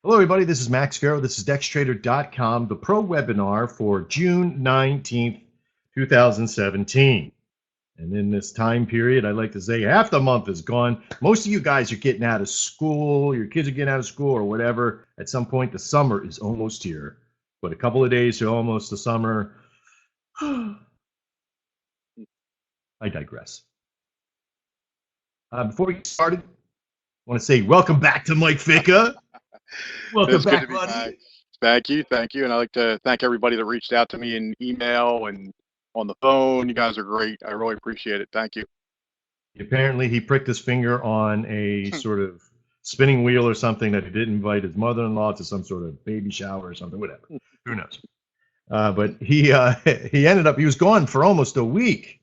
Hello, everybody. This is Max Farrow. This is DexTrader.com, the pro webinar for June 19th, 2017. And in this time period, I like to say half the month is gone. Most of you guys are getting out of school. Your kids are getting out of school or whatever. At some point, the summer is almost here. But a couple of days to almost the summer. I digress. Before we get started, I want to say welcome back to Mike Ficca. Welcome It's back, good to be buddy. back. Thank you. And I'd like to thank everybody that reached out to me in email and on the phone. You guys are great. I really appreciate it. Thank you. Apparently, he pricked his finger on a sort of spinning wheel or something that he didn't invite his mother-in-law to some sort of baby shower or something, whatever. Who knows? But he ended up, he was gone for almost a week.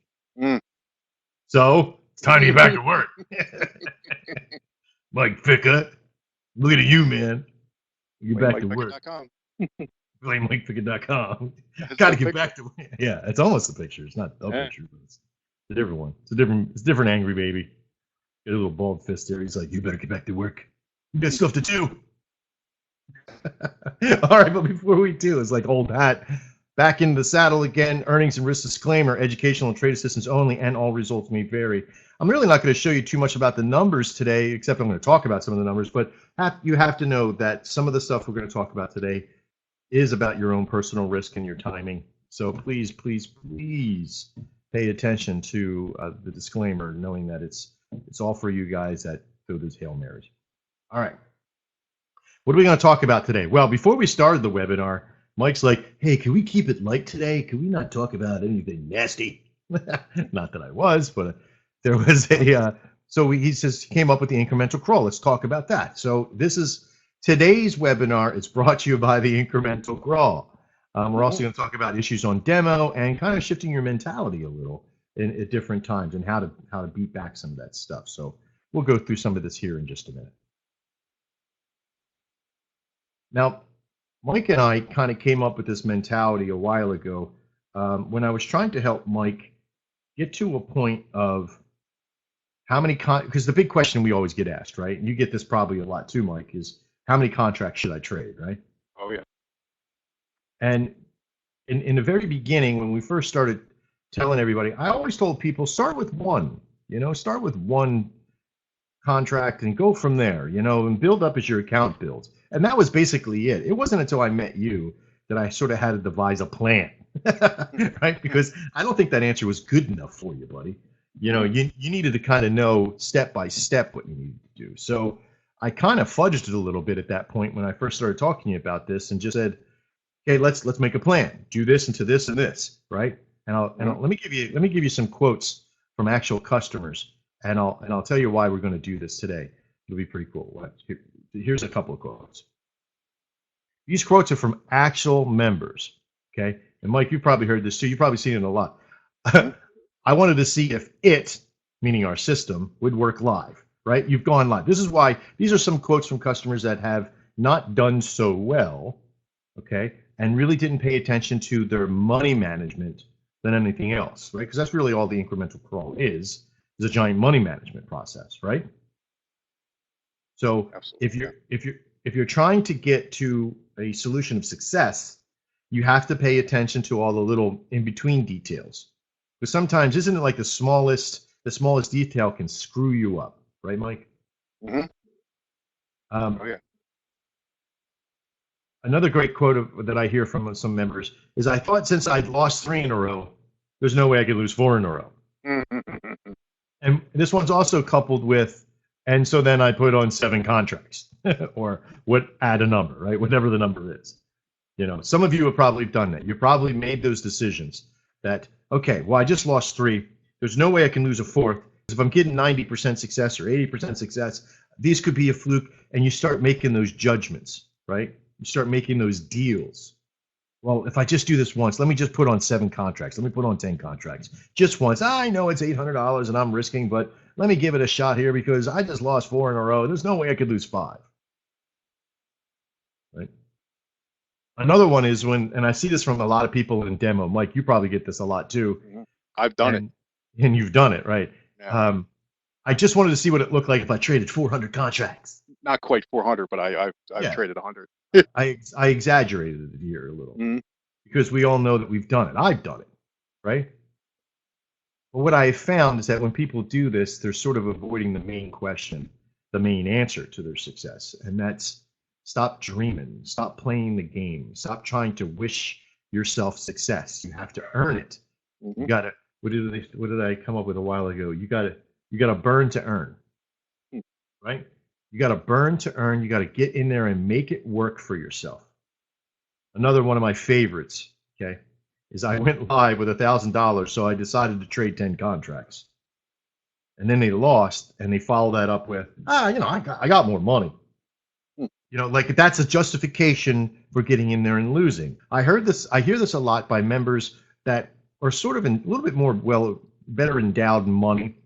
So it's time to get back to work. Mike Ficca, look at you, man. Get back to work. Blame MikeFicca.com. Got to get back to work. Yeah, it's almost a picture. It's not a picture, but it's a different one. It's a different angry baby. Got a little bald fist there. He's like, you better get back to work. You got stuff to do. All right, but before we do, it's like old hat. Back in the saddle again. Earnings and risk disclaimer, educational and trade assistance only, and all results may vary. I'm really not going to show you too much about the numbers today, except I'm going to talk about some of the numbers, but you have to know that some of the stuff we're going to talk about today is about your own personal risk and your timing. So please, please, please pay attention to the disclaimer, knowing that it's all for you guys that go those Hail Marys. All right. What are we going to talk about today? Well, before we started the webinar, Mike's like, hey, can we keep it light today? Can we not talk about anything nasty? Not that I was, but there was a, he says, he came up with the incremental crawl. Let's talk about that. So this is today's webinar. It's brought to you by the incremental crawl. We're also going to talk about issues on demo and kind of shifting your mentality a little at different times and how to beat back some of that stuff. So we'll go through some of this here in just a minute. Now, Mike and I kind of came up with this mentality a while ago when I was trying to help Mike get to a point of how many, because the big question we always get asked, right? And you get this probably a lot too, Mike, is how many contracts should I trade, right? Oh, yeah. And in the very beginning, when we first started telling everybody, I always told people, start with one, start with one contract and go from there, and build up as your account builds. And that was basically it. It wasn't until I met you that I sort of had to devise a plan, right? Because I don't think that answer was good enough for you, buddy. You needed to kind of know step by step what you needed to do. So I kind of fudged it a little bit at that point when I first started talking to you about this and just said, okay, let's make a plan. Do this into this and this, right? And let me give you some quotes from actual customers, and I'll tell you why we're going to do this today. It'll be pretty cool. Here's a couple of quotes. These quotes are from actual members, okay? And Mike, you've probably heard this too. You've probably seen it a lot. I wanted to see if it, meaning our system, would work live, right? You've gone live. This is why these are some quotes from customers that have not done so well, okay, and really didn't pay attention to their money management than anything else, right? Because that's really all the incremental crawl is a giant money management process, right? So absolutely. If you're trying to get to a solution of success, you have to pay attention to all the little in-between details. Because sometimes isn't it like the smallest detail can screw you up, right, Mike? Mm-hmm. Oh, yeah. Another great quote that I hear from some members is, I thought since I'd lost 3 in a row, there's no way I could lose 4 in a row. And this one's also coupled with, and so then I put on 7 contracts or add a number, right? Whatever the number is. Some of you have probably done that. You probably made those decisions that, okay, well, I just lost 3. There's no way I can lose a 4th. If I'm getting 90% success or 80% success, these could be a fluke. And you start making those judgments, right? You start making those deals. Well, if I just do this once, let me just put on 7 contracts. Let me put on 10 contracts. Just once. I know it's $800 and I'm risking, but let me give it a shot here because I just lost 4 in a row. There's no way I could lose 5. Right? Another one is and I see this from a lot of people in demo. Mike, you probably get this a lot too. I've done it. And you've done it, right? Yeah. I just wanted to see what it looked like if I traded 400 contracts. not quite 400, but I've Yeah, traded 100. I exaggerated it here a little Mhm. because we all know that we've done it. I've done it, right? But what I found is that when people do this, they're sort of avoiding the main question, the main answer to their success. And that's stop dreaming, stop playing the game, stop trying to wish yourself success. You have to earn it. You Mhm. got to, what did I come up with a while ago? You got to burn to earn, Hmm. right? You got to burn to earn. You got to get in there and make it work for yourself. Another one of my favorites, okay, is I went live with $1,000, so I decided to trade 10 contracts. And then they lost, and they follow that up with, I got more money. Hmm. Like that's a justification for getting in there and losing. I hear this a lot by members that are sort of a little bit more better endowed in money.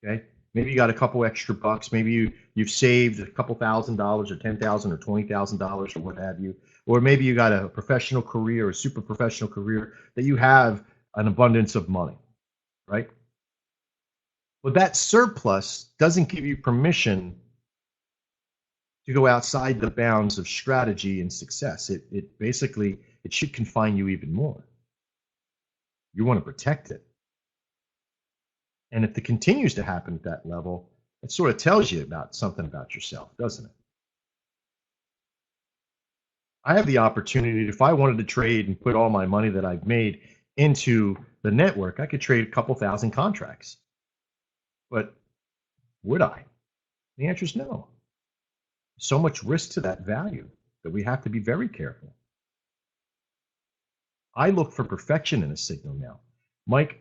Okay, maybe you got a couple extra bucks. Maybe you've saved a couple $1,000 or 10,000 or $20,000 or what have you. Or maybe you got a professional career, a super professional career that you have an abundance of money, right? But that surplus doesn't give you permission to go outside the bounds of strategy and success. It basically it should confine you even more. You want to protect it. And if it continues to happen at that level, it sort of tells you about something about yourself, doesn't it? I have the opportunity, if I wanted to trade and put all my money that I've made into the network, I could trade a couple thousand contracts. But would I? The answer is no. So much risk to that value that we have to be very careful. I look for perfection in a signal now. Mike,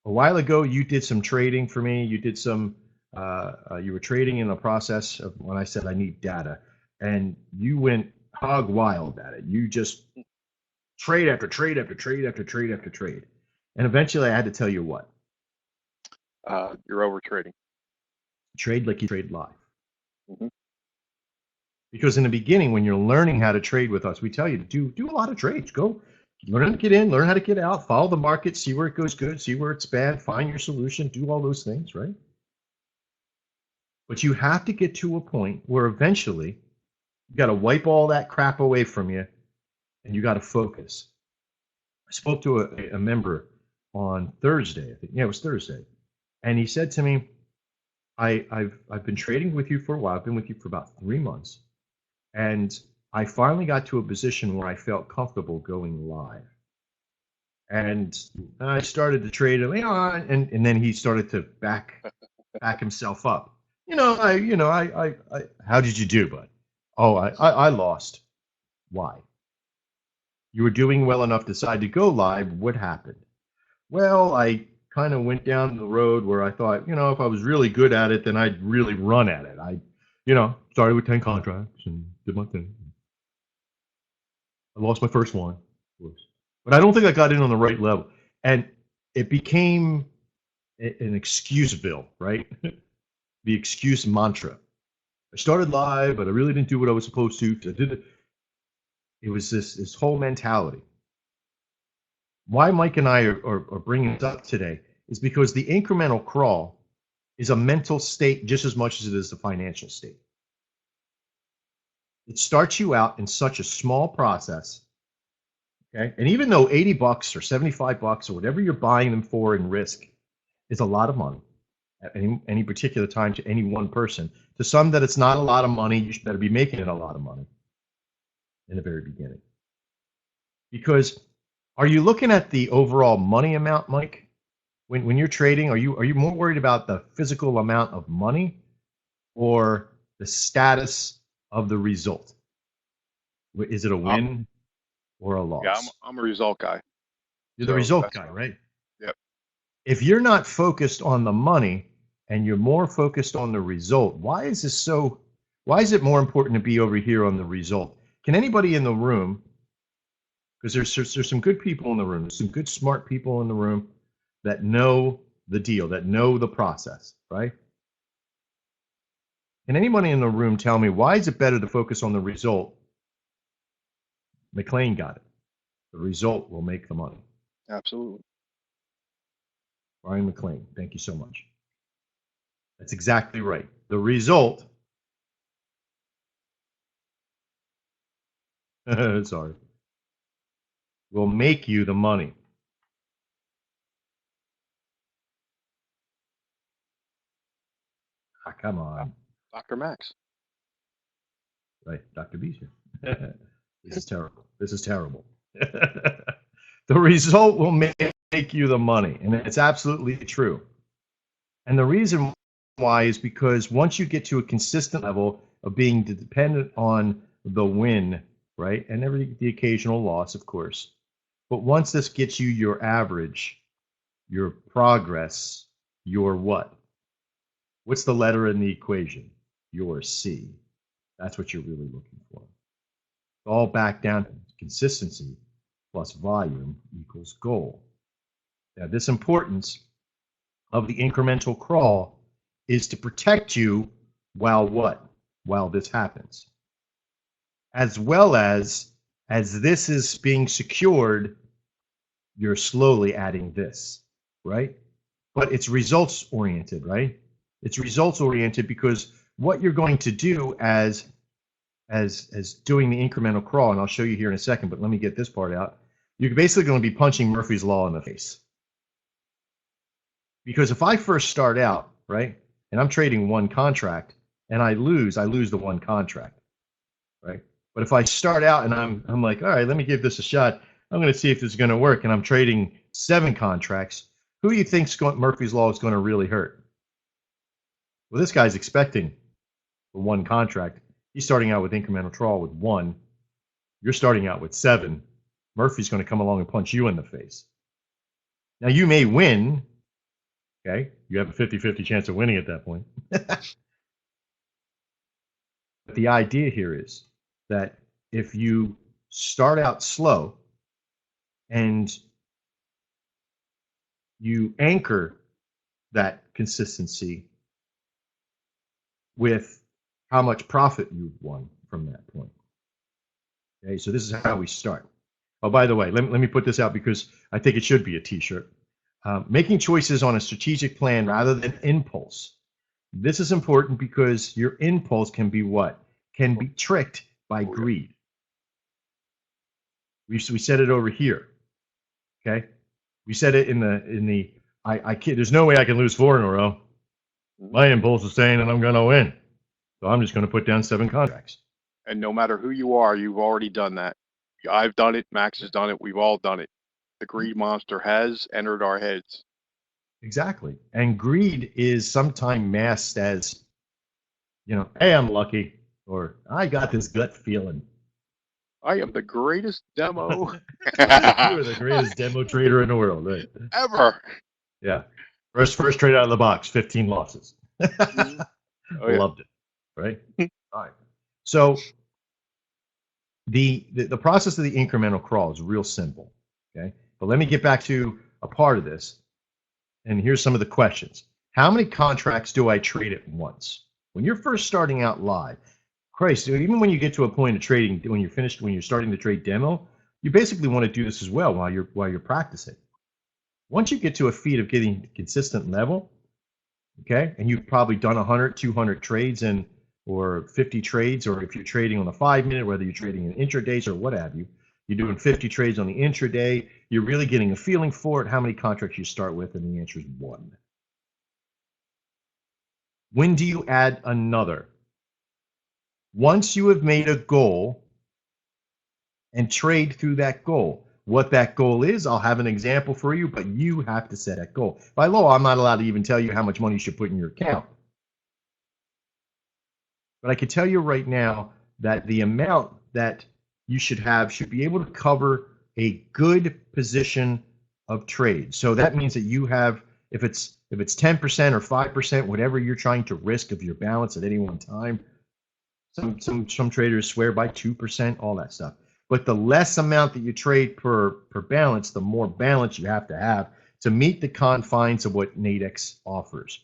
a while ago, you did some trading for me. You did some, you were trading in a process of when I said I need data, and you went hog wild at it. You just trade after trade after trade after trade after trade. And eventually I had to tell you what, You're over trading. trade like you trade live. Mhm. Because in the beginning, when you're learning how to trade with us, we tell you to do a lot of trades. Go learn to get in, learn how to get out, follow the market, see where it goes good, see where it's bad, find your solution, do all those things, right? But you have to get to a point where eventually you got to wipe all that crap away from you and you got to focus. I spoke to a member on Thursday, I think. Yeah, it was Thursday. And he said to me, I've been trading with you for a while. I've been with you for about 3 months. And I finally got to a position where I felt comfortable going live. And I started to trade, and then he started to back himself up. How did you do, bud? Oh, I lost. Why? You were doing well enough, decided to go live. What happened? Well, I kind of went down the road where I thought, if I was really good at it, then I'd really run at it. I, started with 10 contracts and did my thing. I lost my first one, of course. But I don't think I got in on the right level. And it became an excuse bill, right? The excuse mantra. I started live, but I really didn't do what I was supposed to. I did it. It was this whole mentality. Why Mike and I are bringing this up today is because the incremental crawl is a mental state just as much as it is a financial state. It starts you out in such a small process. Okay. And even though 80 bucks or 75 bucks or whatever you're buying them for in risk is a lot of money at any particular time to any one person, to some that it's not a lot of money, you better be making it a lot of money in the very beginning. Because are you looking at the overall money amount, Mike? When you're trading, are you more worried about the physical amount of money or the status of the result? Is it a Uh, win or a yeah, loss? I'm a result guy. You're the So result that's guy, right? Yep. If you're not focused on the money and you're more focused on the result, why is it more important to be over here on the result? Can anybody in the room, because there's some good people in the room, there's some good smart people in the room that know the deal, that know the process, right? Can anybody in the room tell me why is it better to focus on the result? McLean got it. The result will make the money. Absolutely. Brian McLean, thank you so much. That's exactly right. The result Sorry. Will make you the money. Ah, come on. Dr. Max. Right, Dr. B's here. This is terrible. This is terrible. The result will make you the money, and it's absolutely true. And the reason why is because once you get to a consistent level of being dependent on the win, right, and the occasional loss, of course, but once this gets you your average, your progress, your what? What's the letter in the equation? Your C. That's what you're really looking for. It's all back down to consistency plus volume equals goal. Now, this importance of the incremental crawl is to protect you while what? While this happens. As well as this is being secured, you're slowly adding this, right? But it's results oriented, right? It's results oriented because what you're going to do as doing the incremental crawl, and I'll show you here in a second, but let me get this part out. You're basically going to be punching Murphy's Law in the face. Because if I first start out, right, and I'm trading one contract and I lose the one contract, right? But if I start out and I'm like, all right, let me give this a shot. I'm going to see if this is going to work, and I'm trading 7 contracts. Who do you think's Murphy's Law is going to really hurt? Well, this guy's expecting for one contract. He's starting out with incremental crawl with 1. You're starting out with 7. Murphy's going to come along and punch you in the face. Now, you may win. Okay, you have a 50-50 chance of winning at that point. But the idea here is that if you start out slow and you anchor that consistency with how much profit you've won from that point. Okay, so this is how we start. Oh, by the way, let me put this out because I think it should be a t-shirt. Making choices on a strategic plan rather than impulse. This is important because your impulse can be what? Can be tricked by greed. We said it over here. Okay? We said it in the I can't, there's no way I can lose 4 in a row. My impulse is saying that I'm going to win. So I'm just going to put down 7 contracts. And no matter who you are, you've already done that. I've done it. Max has done it. We've all done it. The greed monster has entered our heads. Exactly. And greed is sometimes masked as, hey, I'm lucky, or I got this gut feeling. I am the greatest demo. You're the greatest demo trader in the world, right? Ever. Yeah. First trade out of the box, 15 losses. Oh, yeah. Loved it. Right? All right. So the process of the incremental crawl is real simple. Okay. But let me get back to a part of this. And here's some of the questions. How many contracts do I trade at once? When you're first starting out live, Christ, even when you get to a point of trading, when you're starting to trade demo, you basically want to do this as well while you're practicing. Once you get to a feat of getting consistent level, okay, and you've probably done 100, 200 trades or 50 trades, or if you're trading on the 5-minute, whether you're trading in intradays or what have you, you're doing 50 trades on the intraday, you're really getting a feeling for it, how many contracts you start with, and the answer is 1. When do you add another? Once you have made a goal and trade through that goal. What that goal is, I'll have an example for you, but you have to set that goal. By law, I'm not allowed to even tell you how much money you should put in your account. But I can tell you right now that the amount that you should have should be able to cover a good position of trade. So that means that you have, if it's 10% or 5%, whatever you're trying to risk of your balance at any one time. Some traders swear by 2%, all that stuff. But the less amount that you trade per balance, the more balance you have to meet the confines of what Nadex offers.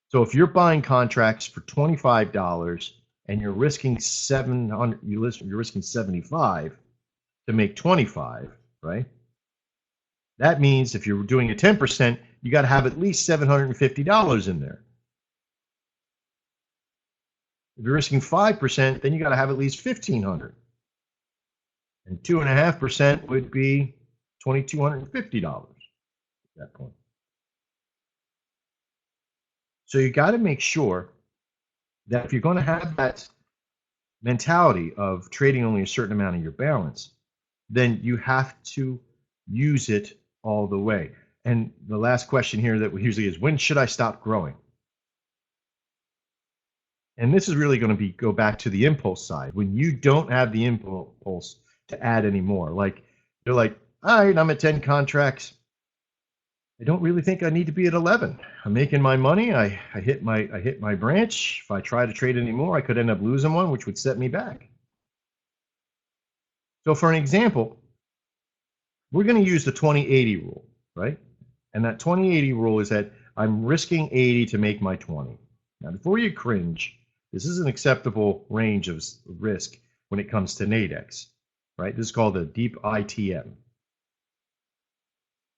So if you're buying contracts for $25 and you're risking 700, you're risking 75 to make 25, right? That means if you're doing a 10%, you got to have at least $750 in there. If you're risking 5%, then you got to have at least $1,500. And 2.5% would be $2,250 at that point. So you got to make sure that if you're going to have that mentality of trading only a certain amount of your balance, then you have to use it all the way. And the last question here that we usually is, when should I stop growing? And this is really going to go back to the impulse side. When you don't have the impulse to add any more, like you're like, all right, I'm at 10 contracts. I don't really think I need to be at 11. I'm making my money. I hit my branch. If I try to trade anymore, I could end up losing one, which would set me back. So for an example, we're going to use the 20-80 rule, right? And that 20-80 rule is that I'm risking 80 to make my 20. Now, before you cringe, this is an acceptable range of risk when it comes to Nadex, right? This is called a deep ITM.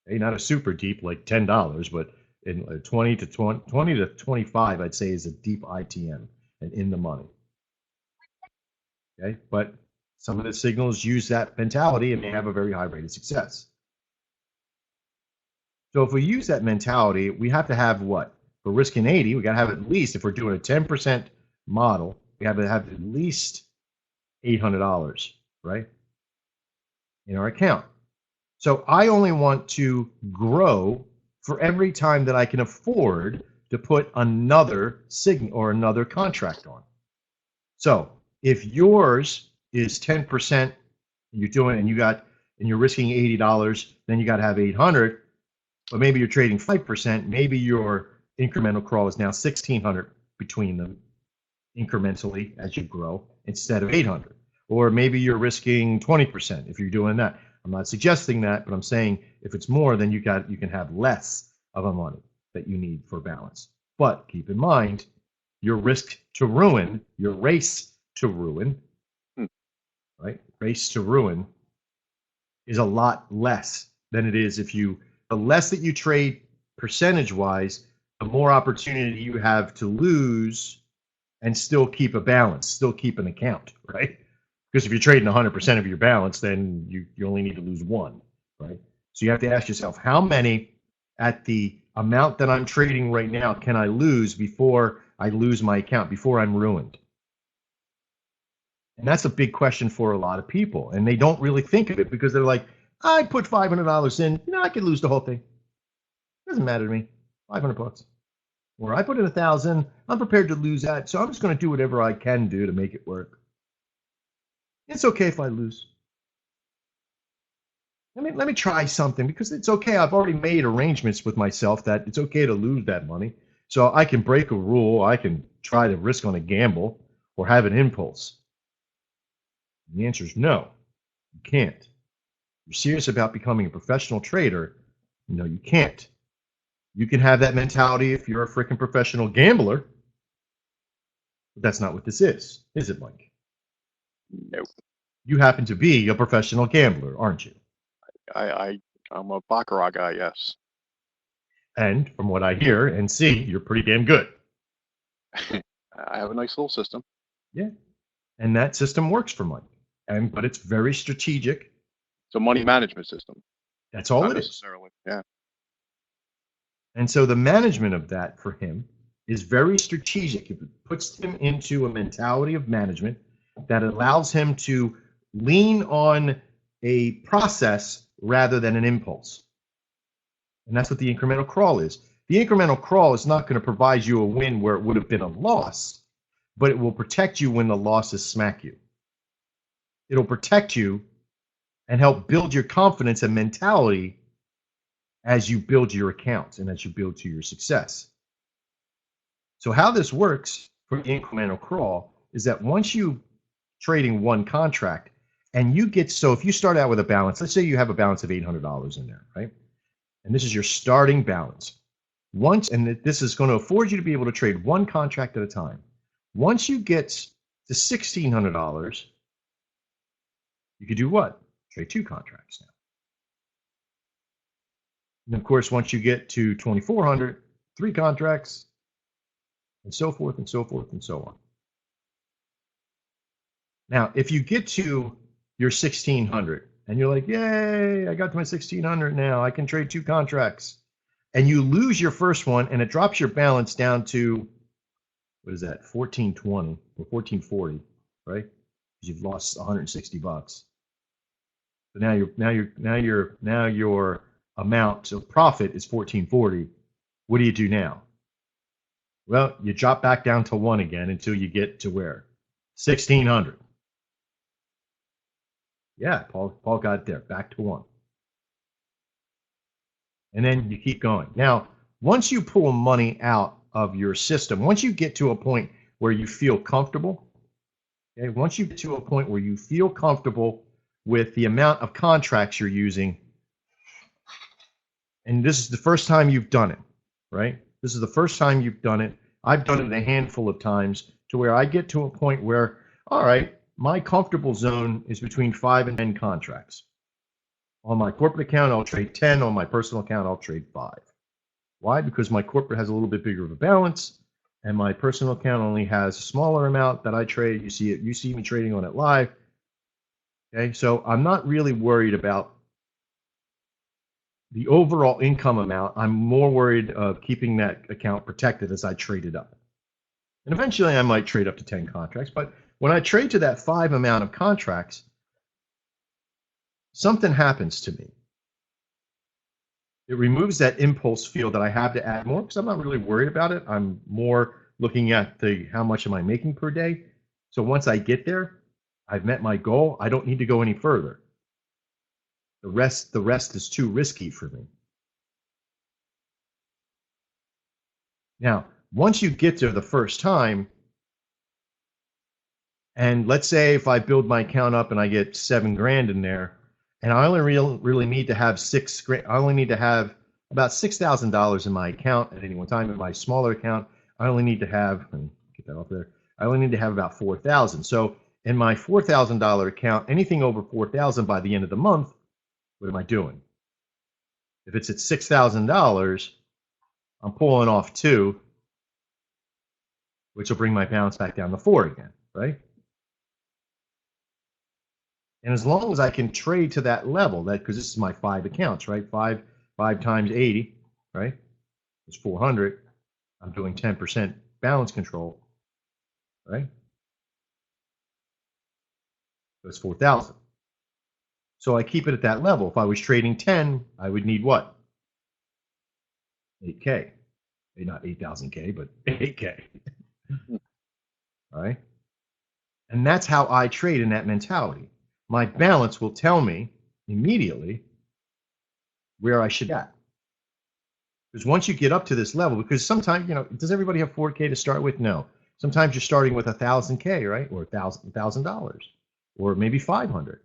Okay, not a super deep like $10, but in 20 to 25, I'd say is a deep ITM and in the money. Okay, but some of the signals use that mentality and they have a very high rate of success. So if we use that mentality, we have to have what? For risking 80, we got to have at least, if we're doing a 10% model, we have to have at least $800, right, in our account. So I only want to grow for every time that I can afford to put another signal or another contract on. So if yours is 10%, you're doing and you're risking $80, then you got to have 800. But maybe you're trading 5%. Maybe your incremental crawl is now 1,600 between them incrementally as you grow instead of 800. Or maybe you're risking 20% if you're doing that. I'm not suggesting that, but I'm saying if it's more, then you can have less of a money that you need for balance. But keep in mind, your risk to ruin, your race to ruin, right? Race to ruin is a lot less than it is if you, the less that you trade percentage wise, the more opportunity you have to lose and still keep a balance, still keep an account, right? Because if you're trading 100% of your balance, then you only need to lose one, right? So you have to ask yourself, how many at the amount that I'm trading right now can I lose before I lose my account, before I'm ruined? And that's a big question for a lot of people. And they don't really think of it because they're like, I put $500 in, I could lose the whole thing. Doesn't matter to me, 500 bucks. Or I put in 1,000, I'm prepared to lose that, so I'm just going to do whatever I can do to make it work. It's okay if I lose. Let me try something because it's okay. I've already made arrangements with myself that it's okay to lose that money. So I can break a rule. I can try to risk on a gamble or have an impulse. And the answer is no, you can't. If you're serious about becoming a professional trader, no, you can't. You can have that mentality if you're a freaking professional gambler, but that's not what this is it, Mike? Nope. You happen to be a professional gambler, aren't you? I'm a baccarat guy, yes. And from what I hear and see, you're pretty damn good. I have a nice little system. Yeah, and that system works for Mike, but it's very strategic. It's a money management system. That's all Not it is. necessarily. Yeah. And so the management of that for him is very strategic. It puts him into a mentality of management that allows him to lean on a process rather than an impulse. And that's what the incremental crawl is. The incremental crawl is not going to provide you a win where it would have been a loss, but it will protect you when the losses smack you. It'll protect you and help build your confidence and mentality as you build your account and as you build to your success. So how this works for the incremental crawl is that once you trading one contract and you get, so if you start out with a balance, let's say you have a balance of $800 in there, right? And this is your starting balance. And this is going to afford you to be able to trade one contract at a time. Once you get to $1,600, you could do what? Trade two contracts now. And of course, once you get to 2,400, three contracts, and so forth and so forth and so on. Now, if you get to you're 1,600. And you're like, yay, I got to my 1,600 now. I can trade 2 contracts. And you lose your first one, and it drops your balance down to, what is that, 1420 or 1440, right? Because you've lost 160 bucks. So now your amount of profit is 1440. What do you do now? Well, you drop back down to 1 again until you get to where? 1,600. Yeah, Paul got there, back to 1. And then you keep going. Now, once you pull money out of your system, once you get to a point where you feel comfortable, okay, once you get to a point where you feel comfortable with the amount of contracts you're using, and this is the first time you've done it, right? This is the first time you've done it. I've done it a handful of times to where I get to a point where, all right, my comfortable zone is between 5 and 10 contracts. On my corporate account, I'll trade 10. On my personal account, I'll trade 5. Why? Because my corporate has a little bit bigger of a balance, and my personal account only has a smaller amount that I trade. You see it. You see me trading on it live. Okay, so I'm not really worried about the overall income amount. I'm more worried of keeping that account protected as I trade it up. And eventually, I might trade up to 10 contracts. But when I trade to that 5 amount of contracts, something happens to me. It removes that impulse feel that I have to add more because I'm not really worried about it. I'm more looking at how much am I making per day. So once I get there, I've met my goal. I don't need to go any further. The rest is too risky for me. Now, once you get there the first time, and let's say if I build my account up and I get 7 grand in there, and I only really need to have 6 grand. I only need to have about $6,000 in my account at any one time. In my smaller account, I only need to have, get that off there. I only need to have about 4,000. So in my $4,000 account, anything over 4,000 by the end of the month, what am I doing? If it's at $6,000, I'm pulling off 2, which will bring my balance back down to 4 again, right? And as long as I can trade to that level, because this is my 5 accounts, right? 5 times 80, right? It's 400. I'm doing 10% balance control, right? So it's 4,000. So I keep it at that level. If I was trading 10, I would need what? 8K. Not 8,000K, but 8K. All right? And that's how I trade in that mentality. My balance will tell me immediately where I should be at. Because once you get up to this level, because sometimes, does everybody have 4K to start with? No. Sometimes you're starting with 1,000K, right? Or $1,000, or maybe 500.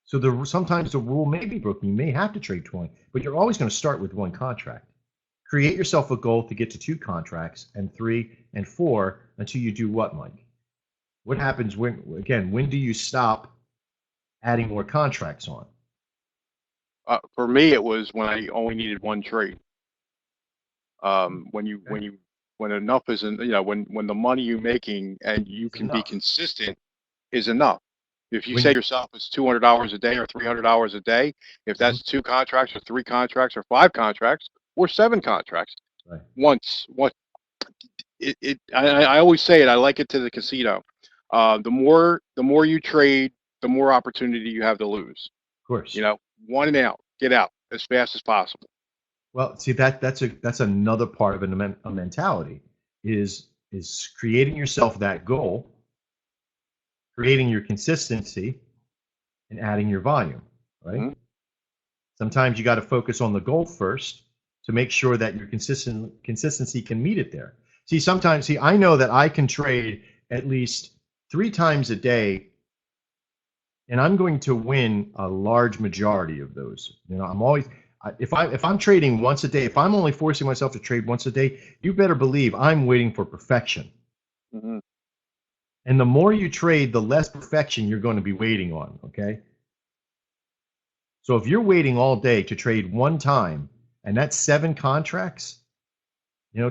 So sometimes the rule may be broken. You may have to trade 20, but you're always going to start with 1 contract. Create yourself a goal to get to 2 contracts and 3 and 4 until you do what, Mike? What happens when do you stop adding more contracts on? For me, it was when I only needed 1 trade. When enough isn't, when the money you're making and you can be consistent is enough. If you say yourself it's $200 a day or $300 a day, if that's 2 contracts or 3 contracts or 5 contracts or 7 contracts, right. I always say it. I like it to the casino. The more you trade, the more opportunity you have to lose. Of course. 1 and out, get out as fast as possible. Well, see that's another part of a mentality is creating yourself that goal, creating your consistency, and adding your volume. Right. Mm-hmm. Sometimes you got to focus on the goal first to make sure that your consistency can meet it there. I know that I can trade at least 3 times a day, and I'm going to win a large majority of those. I'm always, if I'm trading once a day, if I'm only forcing myself to trade once a day, you better believe I'm waiting for perfection. Mm-hmm. And the more you trade, the less perfection you're going to be waiting on. Okay. So if you're waiting all day to trade 1 time, and that's 7 contracts,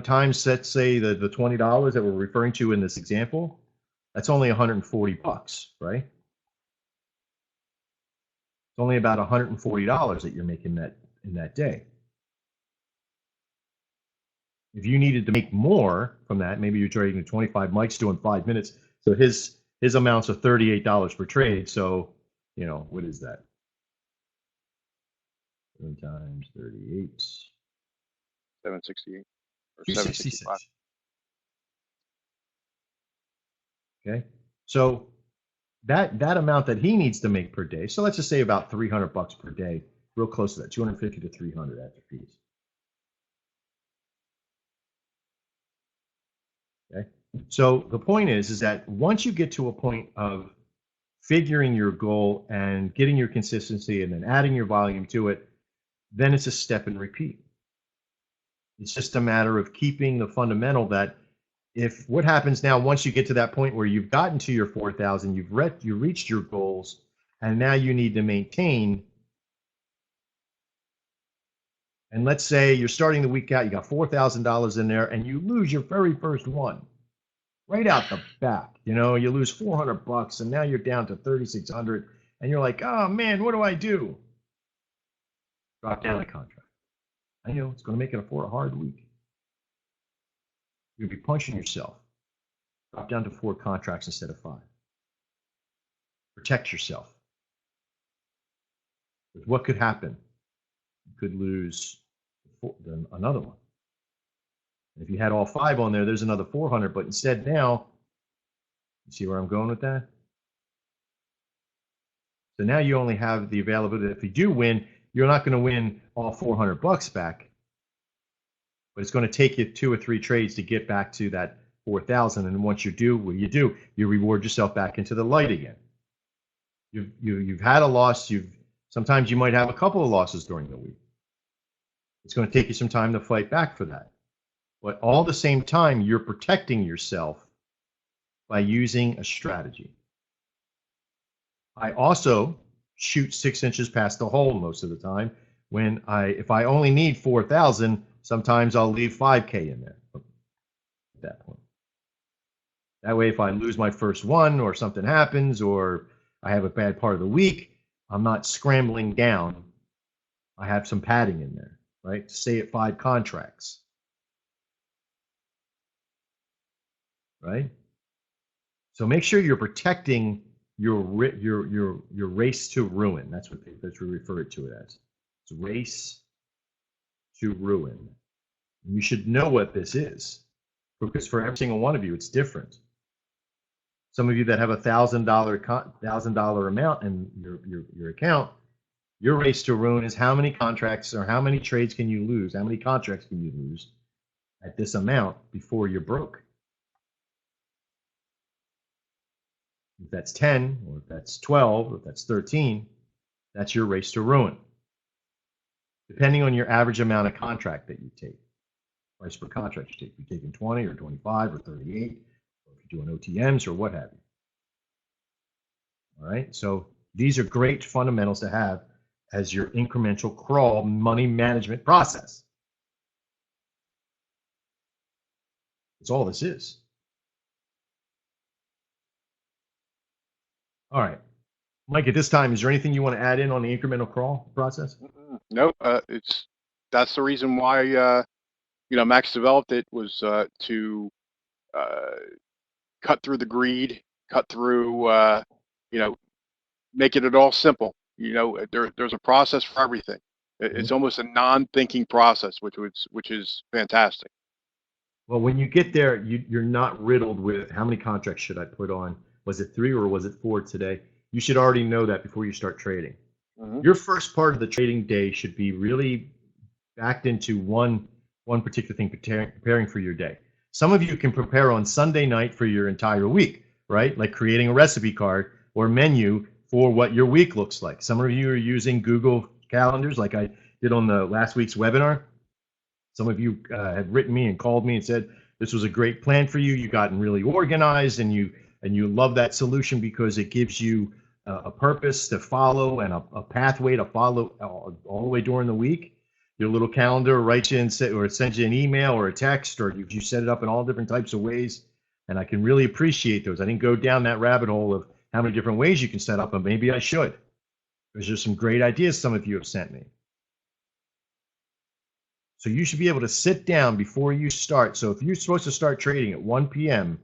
times, let's say the $20 that we're referring to in this example, That's only $140, right? It's only about $140 that you're making in that day. If you needed to make more from that, maybe you're trading 25, Mike's doing 5 minutes. So his amounts are $38 per trade. So, you know, what is that? 7 times 38. 768 or 266. 765. Okay. So that amount that he needs to make per day. So let's just say about $300 per day, real close to that, 250 to 300 after fees. Okay. So the point is that once you get to a point of figuring your goal and getting your consistency and then adding your volume to it, then it's a step and repeat. It's just a matter of keeping the fundamental that if what happens now, once you get to that point where you've gotten to your 4,000, you reached your goals, and now you need to maintain. And let's say you're starting the week out, you got $4,000 in there, and you lose your very first one right out the back. You know, you lose $400, and now you're down to 3,600, and you're like, oh man, what do I do? Drop down a contract. I know it's going to make it a hard week. You'll be punching yourself. Drop down to 4 contracts instead of 5. Protect yourself. Because what could happen? You could lose another one. And if you had all 5 on there, there's another 400. But instead now, you see where I'm going with that? So now you only have the availability. If you do win, you're not going to win all $400 back. But it's going to take you 2 or 3 trades to get back to that 4,000. And once you do, what do? You reward yourself back into the light again. You've had a loss. Sometimes you might have a couple of losses during the week. It's going to take you some time to fight back for that. But all the same time, you're protecting yourself by using a strategy. I also shoot 6 inches past the hole most of the time. If I only need 4,000, sometimes I'll leave 5K in there at that point. That way, if I lose my first one or something happens or I have a bad part of the week, I'm not scrambling down. I have some padding in there, right? Stay at 5 contracts, right? So make sure you're protecting your race to ruin. That's what we refer to it as. It's race to ruin. You should know what this is, because for every single one of you, it's different. Some of you that have $1,000 amount in your account, your race to ruin is how many contracts or how many trades can you lose? How many contracts can you lose at this amount before you're broke? If that's 10, or if that's 12, or if that's 13, that's your race to ruin. Depending on your average amount of contract that you take, price per contract you take. If you're taking 20 or 25 or 38, or if you're doing OTMs or what have you. All right, so these are great fundamentals to have as your incremental crawl money management process. That's all this is. All right, Mike, at this time, is there anything you want to add in on the incremental crawl process? No, that's the reason why Max developed it, was to cut through the greed, cut through making it all simple. There's a process for everything. It's almost a non-thinking process, which is fantastic. Well, when you get there, you're not riddled with how many contracts should I put on? Was it 3 or was it 4 today? You should already know that before you start trading. Your first part of the trading day should be really backed into one particular thing, preparing for your day. Some of you can prepare on Sunday night for your entire week, right? Like creating a recipe card or menu for what your week looks like. Some of you are using Google calendars like I did on the last week's webinar. Some of you have written me and called me and said this was a great plan for you. You've gotten really organized and you love that solution because it gives you a purpose to follow and a pathway to follow all the way during the week. Your little calendar writes you or sends you an email or a text, or you set it up in all different types of ways. And I can really appreciate those. I didn't go down that rabbit hole of how many different ways you can set up, but maybe I should. Because there's some great ideas some of you have sent me. So you should be able to sit down before you start. So if you're supposed to start trading at 1 p.m.,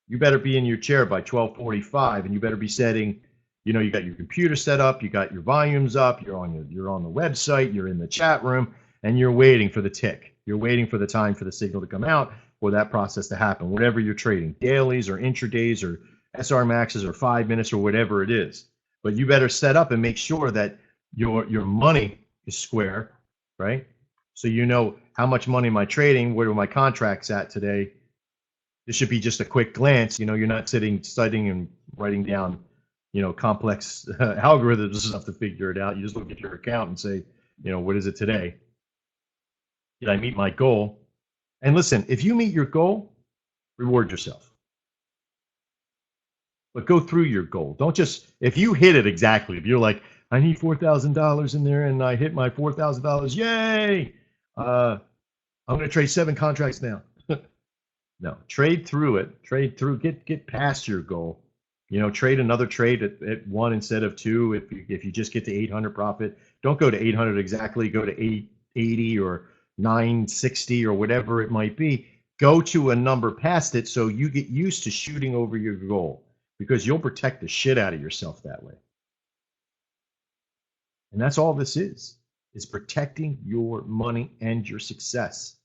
you better be in your chair by 12:45, and you better be setting, you know, you got your computer set up, you got your volumes up, you're on the website, you're in the chat room, and you're waiting for the tick. You're waiting for the time for the signal to come out or that process to happen, whatever you're trading, dailies or intradays or SR maxes or 5 minutes or whatever it is. But you better set up and make sure that your money is square, right? So you know how much money am I trading, where are my contracts at today. This should be just a quick glance. You know, you're not sitting, studying and writing down, you know, complex algorithms and stuff to figure it out. You just look at your account and say, you know, what is it today? Did I meet my goal? And listen, if you meet your goal, reward yourself. But go through your goal. Don't just, if you hit it exactly, if you're like, I need $4,000 in there and I hit my $4,000, yay! I'm going to trade 7 contracts now. No, trade through it. Trade through. Get past your goal. You know, trade another trade at 1 instead of 2. If you just get to 800 profit, don't go to 800 exactly. Go to 880 or 960 or whatever it might be. Go to a number past it so you get used to shooting over your goal, because you'll protect the shit out of yourself that way. And that's all this is protecting your money and your success.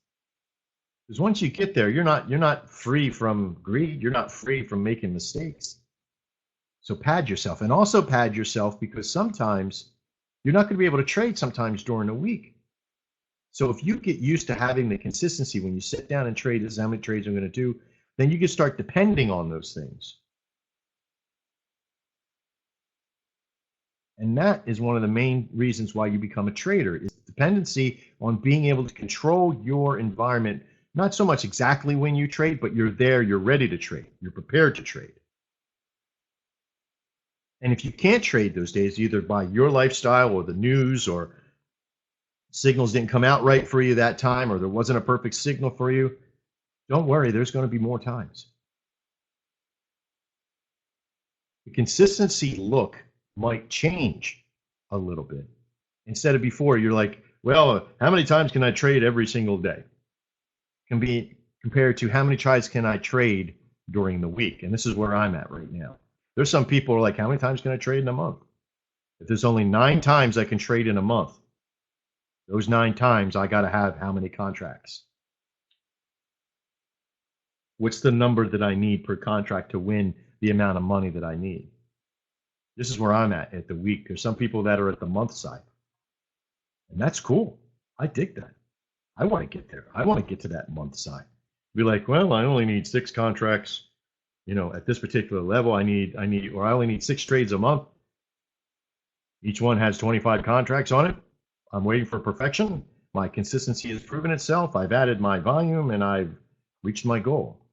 Because once you get there, you're not free from greed. You're not free from making mistakes. So pad yourself, and also pad yourself because sometimes you're not going to be able to trade sometimes during the week. So if you get used to having the consistency when you sit down and trade, this is how many trades I'm going to do, then you can start depending on those things. And that is one of the main reasons why you become a trader, is dependency on being able to control your environment. Not so much exactly when you trade, but you're there, you're ready to trade, you're prepared to trade. And if you can't trade those days, either by your lifestyle or the news, or signals didn't come out right for you that time, or there wasn't a perfect signal for you, don't worry, there's going to be more times. The consistency look might change a little bit. Instead of before, you're like, well, how many times can I trade every single day? Can be compared to how many trades can I trade during the week. And this is where I'm at right now. There's some people who are like, how many times can I trade in a month? If there's only 9 times I can trade in a month, those 9 times I got to have how many contracts? What's the number that I need per contract to win the amount of money that I need? This is where I'm at the week. There's some people that are at the month side. And that's cool. I dig that. I want to get there. I want to get to that month side. Be like, well, I only need 6 contracts, you know, at this particular level. I only need 6 trades a month. Each one has 25 contracts on it. I'm waiting for perfection. My consistency has proven itself. I've added my volume and I've reached my goal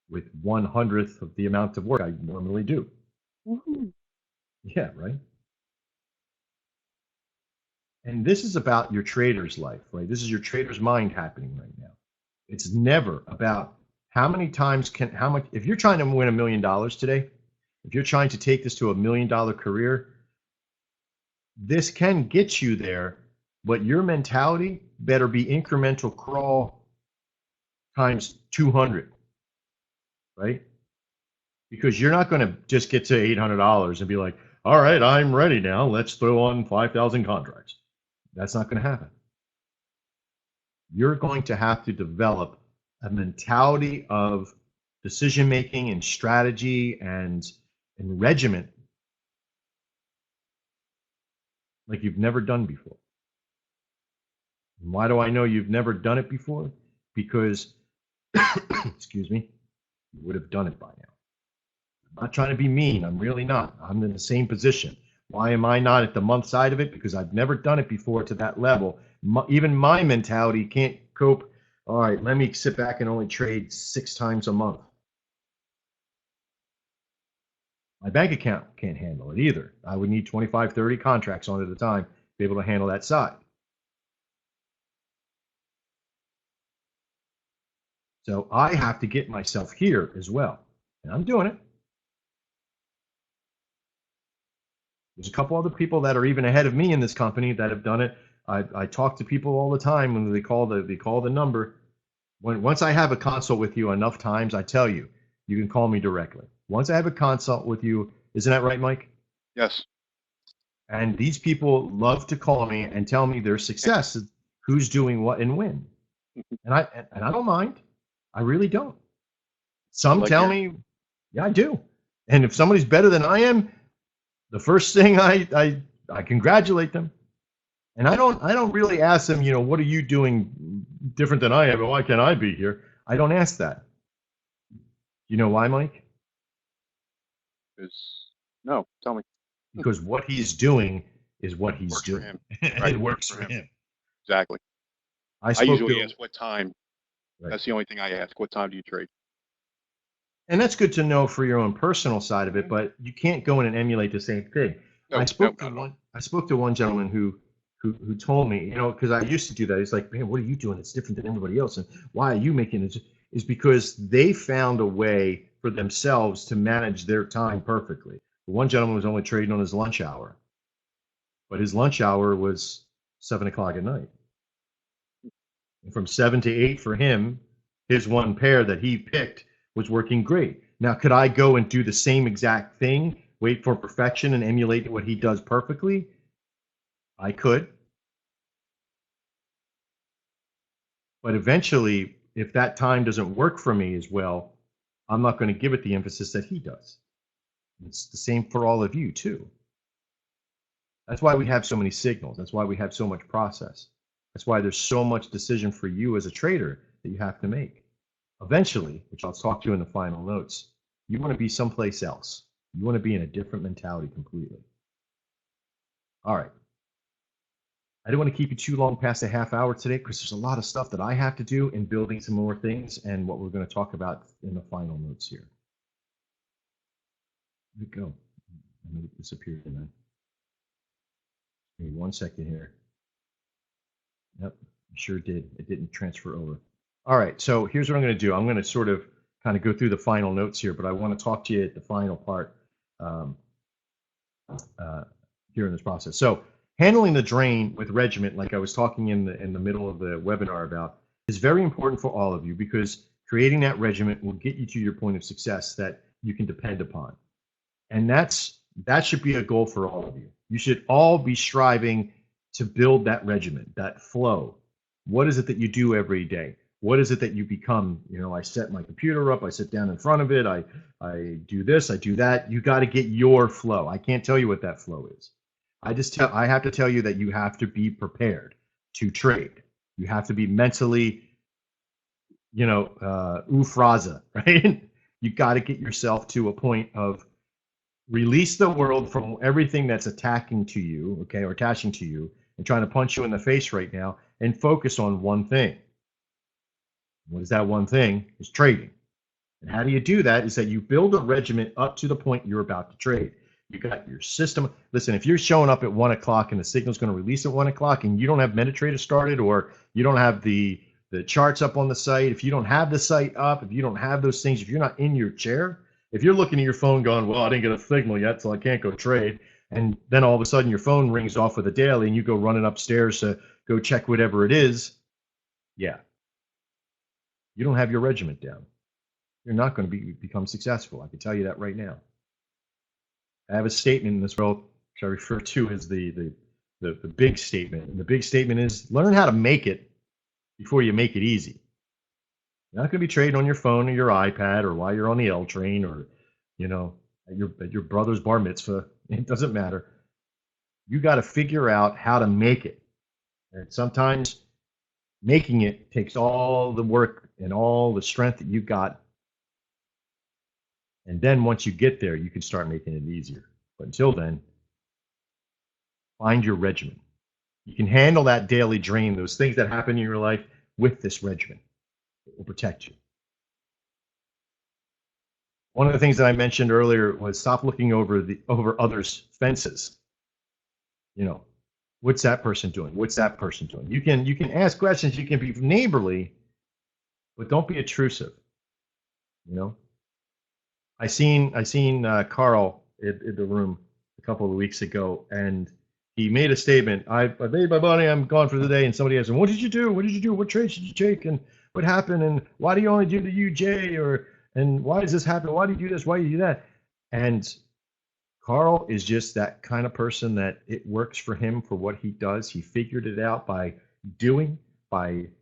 with 1/100th of the amount of work I normally do. Mm-hmm. Yeah, right. And this is about your trader's life, right? This is your trader's mind happening right now. It's never about how many times if you're trying to win $1 million today, if you're trying to take this to $1 million career, this can get you there, but your mentality better be incremental crawl times 200, right? Because you're not going to just get to $800 and be like, all right, I'm ready now. Let's throw on 5,000 contracts. That's not going to happen. You're going to have to develop a mentality of decision making and strategy and regiment like you've never done before. And why do I know you've never done it before? Because, excuse me, you would have done it by now. I'm not trying to be mean. I'm really not. I'm in the same position. Why am I not at the month side of it? Because I've never done it before to that level. Even my mentality can't cope. All right, let me sit back and only trade 6 times a month. My bank account can't handle it either. I would need 25, 30 contracts on at a time to be able to handle that side. So I have to get myself here as well. And I'm doing it. There's a couple other people that are even ahead of me in this company that have done it. I talk to people all the time when they call the number. Once I have a consult with you enough times, I tell you, you can call me directly. Once I have a consult with you, isn't that right, Mike? Yes. And these people love to call me and tell me their success, who's doing what and when. And I don't mind. I really don't. Some tell me, yeah, I do. And if somebody's better than I am, the first thing I congratulate them. And I don't really ask them, what are you doing different than I am? Why can't I be here? I don't ask that. You know why, Mike? No, tell me. Because what he's doing is what he's works doing. For him. Right. It works for him. Exactly. I usually ask what time. Right. That's the only thing I ask. What time do you trade? And that's good to know for your own personal side of it, but you can't go in and emulate the same thing. No, I spoke to one gentleman who told me, because I used to do that. He's like, man, what are you doing? It's different than everybody else. And why are you making it? Is because they found a way for themselves to manage their time perfectly. One gentleman was only trading on his lunch hour, but his lunch hour was 7 o'clock at night. And from 7 to 8 for him, his one pair that he picked was working great. Now, could I go and do the same exact thing, wait for perfection and emulate what he does perfectly? I could. But eventually, if that time doesn't work for me as well, I'm not going to give it the emphasis that he does. It's the same for all of you, too. That's why we have so many signals. That's why we have so much process. That's why there's so much decision for you as a trader that you have to make. Eventually, which I'll talk to you in the final notes, you want to be someplace else. You want to be in a different mentality completely. All right. I don't want to keep you too long past a half hour today because there's a lot of stuff that I have to do in building some more things and what we're going to talk about in the final notes here. Where'd it go? I know it disappeared then. Give me 1 second here. Yep, it sure did. It didn't transfer over. All right, so here's what I'm going to do. I'm going to sort of kind of go through the final notes here, but I want to talk to you at the final part here in this process. So handling the drain with regiment, like I was talking in the middle of the webinar about, is very important for all of you because creating that regiment will get you to your point of success that you can depend upon. And that should be a goal for all of you. You should all be striving to build that regiment, that flow. What is it that you do every day? What is it that you become? I set my computer up, I sit down in front of it, I do this, I do that. You got to get your flow. I can't tell you what that flow is. I have to tell you that you have to be prepared to trade. You have to be mentally, ufraza, right? You got to get yourself to a point of release the world from everything that's attacking to you, okay, or attaching to you and trying to punch you in the face right now and focus on one thing. What is that one thing? Is trading. And how do you do that? Is that you build a regiment up to the point you're about to trade. You got your system. Listen, if you're showing up at 1 o'clock and the signal's going to release at 1 o'clock and you don't have MetaTrader started or you don't have the charts up on the site, if you don't have the site up, if you don't have those things, if you're not in your chair, if you're looking at your phone going, well, I didn't get a signal yet, so I can't go trade, and then all of a sudden your phone rings off with a daily and you go running upstairs to go check whatever it is, yeah, you don't have your regiment down. You're not going to become successful. I can tell you that right now. I have a statement in this world which I refer to as the big statement. And the big statement is learn how to make it before you make it easy. You're not going to be trading on your phone or your iPad or while you're on the L train or, at your brother's bar mitzvah. It doesn't matter. You got to figure out how to make it. And sometimes making it takes all the work and all the strength that you got. And then once you get there, you can start making it easier. But until then, find your regimen. You can handle that daily drain, those things that happen in your life with this regimen. It will protect you. One of the things that I mentioned earlier was stop looking over others' fences. What's that person doing? What's that person doing? You can ask questions. You can be neighborly, but don't be intrusive. You know, I seen Carl in the room a couple of weeks ago, and he made a statement. I made my money. I'm gone for the day. And somebody asked him, "What did you do? What did you do? What trades did you take? And what happened? And why do you only do the UJ? And why does this happen? Why do you do this? Why do you do that?" And Carl is just that kind of person that it works for him for what he does. He figured it out by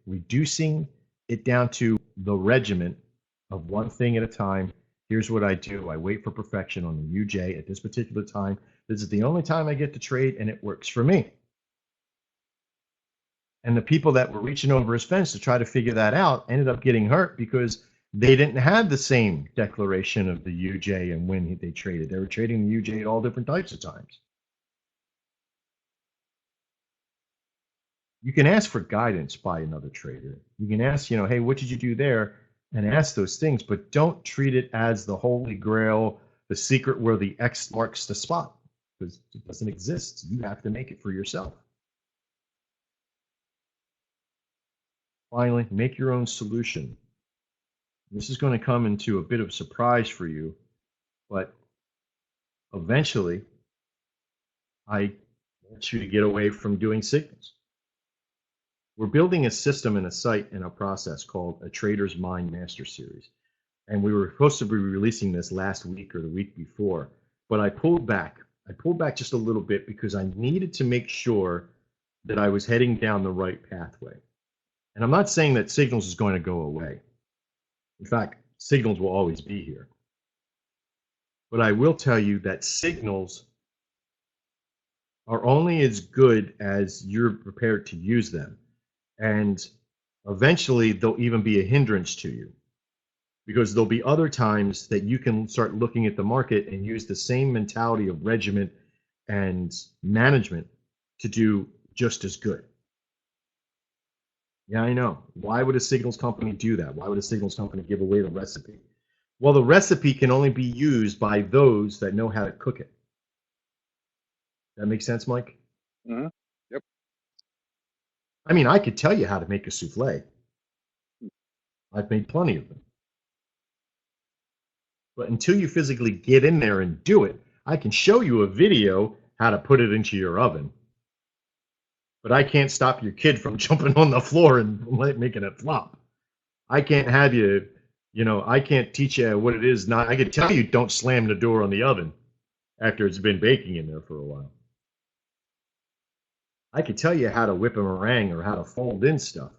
reducing it down to the regiment of one thing at a time. Here's what I do. I wait for perfection on the UJ at this particular time. This is the only time I get to trade, and it works for me. And the people that were reaching over his fence to try to figure that out ended up getting hurt because they didn't have the same declaration of the UJ and when they traded. They were trading the UJ at all different types of times. You can ask for guidance by another trader. You can ask, hey, what did you do there? And ask those things, but don't treat it as the holy grail, the secret where the X marks the spot, because it doesn't exist. You have to make it for yourself. Finally, make your own solution. This is going to come into a bit of a surprise for you, but eventually, I want you to get away from doing signals. We're building a system and a site and a process called a Trader's Mind Master Series. And we were supposed to be releasing this last week or the week before, but I pulled back. I pulled back just a little bit because I needed to make sure that I was heading down the right pathway. And I'm not saying that signals is going to go away. In fact, signals will always be here. But I will tell you that signals are only as good as you're prepared to use them. And eventually, they'll even be a hindrance to you, because there'll be other times that you can start looking at the market and use the same mentality of regiment and management to do just as good. Yeah, I know. Why would a signals company do that? Why would a signals company give away the recipe? Well, the recipe can only be used by those that know how to cook it. That makes sense, Mike? Mm-hmm. Yep. I mean, I could tell you how to make a souffle. I've made plenty of them. But until you physically get in there and do it, I can show you a video how to put it into your oven. But I can't stop your kid from jumping on the floor and making it flop. I can't have you, I can't teach you what it is. I can tell you don't slam the door on the oven after it's been baking in there for a while. I could tell you how to whip a meringue or how to fold in stuff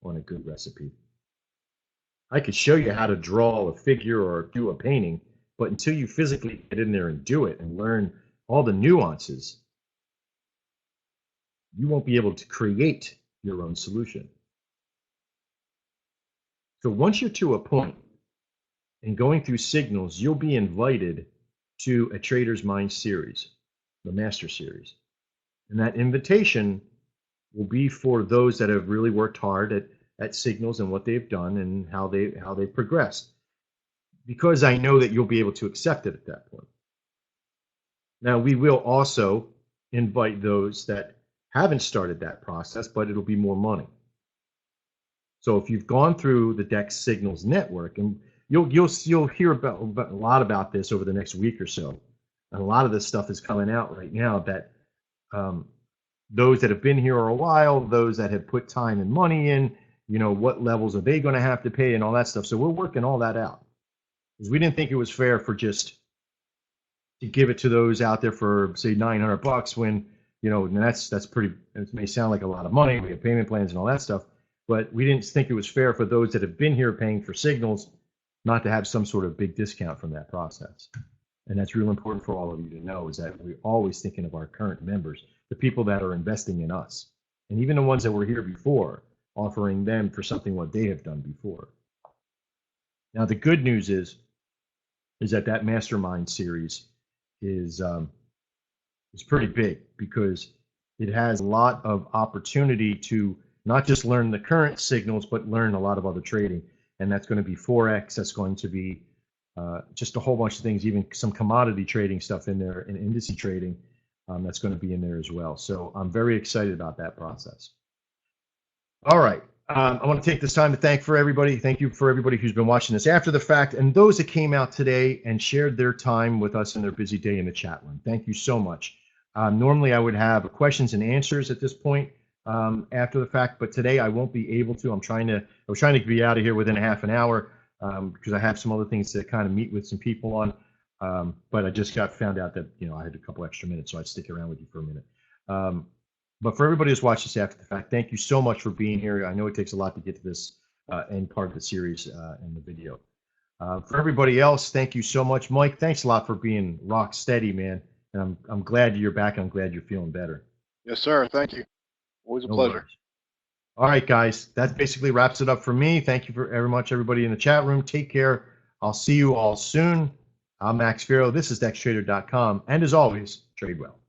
on a good recipe. I could show you how to draw a figure or do a painting, but until you physically get in there and do it and learn all the nuances, you won't be able to create your own solution. So once you're to a point and going through signals, you'll be invited to a Trader's Mind series, the Master Series. And that invitation will be for those that have really worked hard at signals and what they've done and how they've progressed. Because I know that you'll be able to accept it at that point. Now, we will also invite those that haven't started that process, but it'll be more money. So if you've gone through the Dex Signals network, and you'll hear about a lot about this over the next week or so, and a lot of this stuff is coming out right now that those that have been here a while, those that have put time and money in, what levels are they going to have to pay and all that stuff. So we're working all that out, because we didn't think it was fair for just to give it to those out there for say $900 when and that's pretty. It may sound like a lot of money. We have payment plans and all that stuff, but we didn't think it was fair for those that have been here paying for signals not to have some sort of big discount from that process. And that's real important for all of you to know, is that we're always thinking of our current members, the people that are investing in us, and even the ones that were here before, offering them for something what they have done before. Now, the good news is that Mastermind series is pretty big, because it has a lot of opportunity to not just learn the current signals, but learn a lot of other trading. And that's going to be Forex. That's going to be just a whole bunch of things, even some commodity trading stuff in there, and indice trading that's going to be in there as well. So I'm very excited about that process. All right. I want to take this time to thank everybody. Thank you for everybody who's been watching this after the fact, and those that came out today and shared their time with us in their busy day in the chat room. Thank you so much. Normally, I would have questions and answers at this point after the fact, but today I won't be able to. I was trying to be out of here within a half an hour because I have some other things to kind of meet with some people on. But I just found out that I had a couple extra minutes, so I'd stick around with you for a minute. But for everybody who's watched this after the fact, thank you so much for being here. I know it takes a lot to get to this end part of the series and the video. For everybody else, thank you so much. Mike, thanks a lot for being rock steady, man. And I'm glad you're back. I'm glad you're feeling better. Yes, sir. Thank you. Always a pleasure. Worries. All right, guys. That basically wraps it up for me. Thank you very much, everybody in the chat room. Take care. I'll see you all soon. I'm Max Fierro. This is DexTrader.com. And as always, trade well.